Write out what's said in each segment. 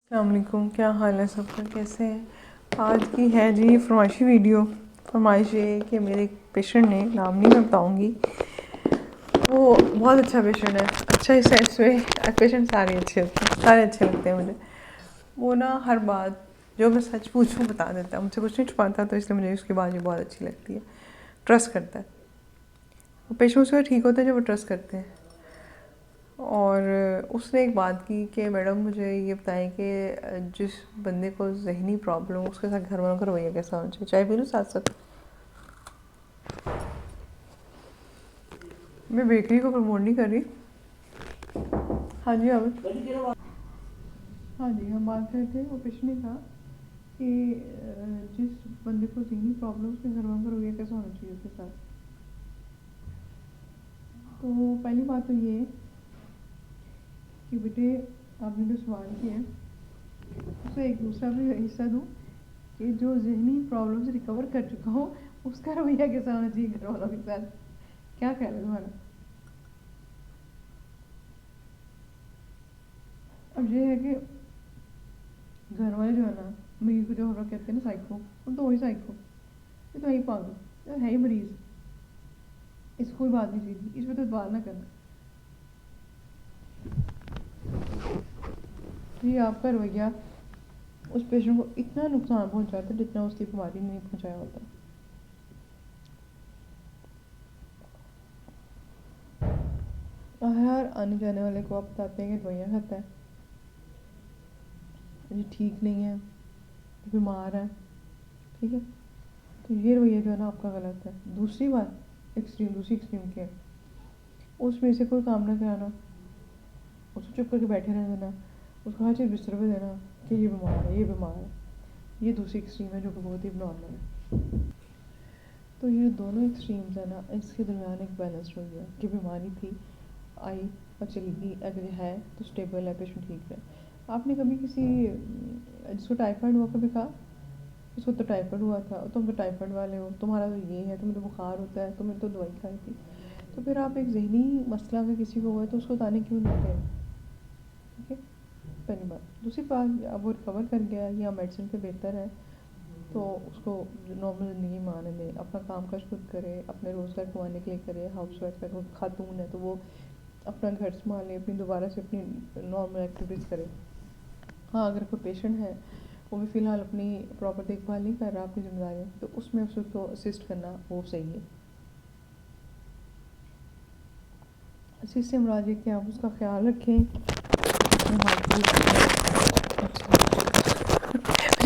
अस्सलाम वालेकुम, क्या हाल है सबका, कैसे हैं। आज की है जी फरमाइशी वीडियो। फरमाइश ये है कि मेरे एक पेशेंट ने, नाम नहीं मैं बताऊँगी, वो बहुत अच्छा पेशेंट है। अच्छा इस सेंस में पेशेंट सारे अच्छे होते हैं, सारे अच्छे लगते हैं मुझे। वो ना हर बात जो मैं सच पूछूं बता देता है, मुझसे कुछ नहीं छुपाता, तो इसलिए मुझे उसकी बात भी बहुत अच्छी लगती है। ट्रस्ट करता है। वो पेशेंट उसके ठीक होते हैं जो वो ट्रस्ट करते हैं। और उसने एक बात की कि मैडम मुझे ये बताएं कि जिस बंदे को ज़हनी प्रॉब्लम हो उसके साथ घर वालों का रवैया कैसा होना चाहिए। चाय पी लूँ साथ साथ। मैं बेकरी को प्रमोट नहीं कर रही। हाँ जी अब हाँ जी, हम बात कर रहे थे, वो पेशेंट ने कहा कि जिस बंदे को ज़हनी प्रॉब्लम उसके घर वालों का रवैया कैसा होना चाहिए उसके साथ। तो पहली बात तो ये है कि बेटे आपने जो सवाल किया है उसे एक दूसरा भी हिस्सा दूँ कि जो ज़हनी प्रॉब्लम से रिकवर कर चुका हो उसका रवैया कैसा होना चाहिए घर वालों के साथ। क्या ख्याल है तुम्हारा? अब ये है कि घर वाले जो है ना, मरीज को जो कहते हैं ना साइको, हम तो वही साइको, ये तो यही पागल, ये है ही मरीज, इसको कोई बात नहीं चाहिए, इस पर तो बात ना करना। ये आपका रवैया उस पेशेंट को इतना नुकसान पहुंचाता है जितना उसकी बीमारी नहीं पहुंचाया होता। और हर आने जाने वाले को आप बताते हैं कि दवाइयाँ खाता है, ये ठीक नहीं है, बीमार है, ठीक है। तो ये रवैया जो है ना आपका गलत है। दूसरी बात एक्सट्रीम, दूसरी एक्सट्रीम क्या है, उसमें से कोई काम ना कराना, उसको चुप करके बैठे रहने देना, उसको हर चीज़ बिस्तर पे देना कि ये बीमार है, ये बीमार है। ये दूसरी एक्सट्रीम है जो कि बहुत ही नॉर्मल है। तो ये दोनों एक्सट्रीम्स है ना, इसके दरमियान एक बैलेंस हो गया कि बीमारी थी, आई और चली गई, अगर है तो स्टेबल है, पेशेंट ठीक है। आपने कभी किसी जिसको टाइफाइड हुआ कभी कहा उसको तो टाइफाइड हुआ था, तुम तो टाइफाइड वाले हो, तुम्हारा तो ये है, तुम्हें तो बुखार होता है, तुम्हें तो दवाई खाई थी। तो फिर आप एक जहनी मसला अगर किसी को हुआ है तो उसको बताने क्यों देते हैं? ठीक है, पहली बात। दूसरी बात, अब वो रिकवर कर गया या मेडिसिन पे बेहतर है तो उसको नॉर्मल ज़िंदगी में आने दें, अपना काम काज खुद करे, अपने रोज़गार कमाने के लिए करे। हाउस वाइफ है, खातून है तो वो अपना घर संभाले, अपनी दोबारा से अपनी नॉर्मल एक्टिविटीज़ करे। हाँ, अगर कोई पेशेंट है वो भी फ़िलहाल अपनी प्रॉपर देखभाल नहीं कर रहा अपनी जिम्मेदारी, तो उसमें उसको असिस्ट करना वो सही है। असिस्ट से मुराद कि आप उसका ख्याल रखें,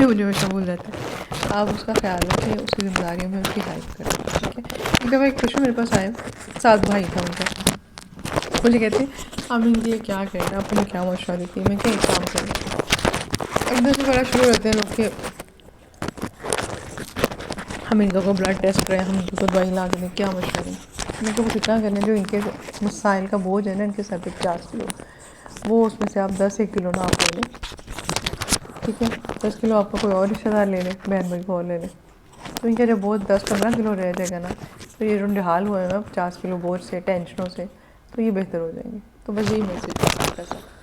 मुझे हमेशा भूल जाता है। आप उसका ख्याल रखें, उसकी जिम्मेदारियों में उसकी हेल्प करें, ठीक है। एक दफ़ा एक पेशेंट मेरे पास आए, साथ भाई था उनका, मुझे कहते आप इनके लिए क्या करें, आप उन्हें क्या मशवरा देती है। मैं क्या एक काम करें, एकदम से बड़ा शुरू रहते हैं लोग के हम इनका को ब्लड टेस्ट करें, हम इनको दवाई ला के दें, क्या मशवरा दें। मैं को इतना करने जो इनके मसाइल का बोझ है ना, इनके सर पे 50 किलो, वो उसमें से आप 10-1 किलो ना आप ले लें, ठीक है। 10 किलो आपका कोई और रिश्तेदार ले लें, बहन भाई को और ले लें, तो इनका जब बोझ 10-15 किलो रह जाएगा ना, तो ये जो हाल हुए हैं 50 किलो बोझ से, टेंशनों से, तो ये बेहतर हो जाएंगे। तो बस यही मैसेज है।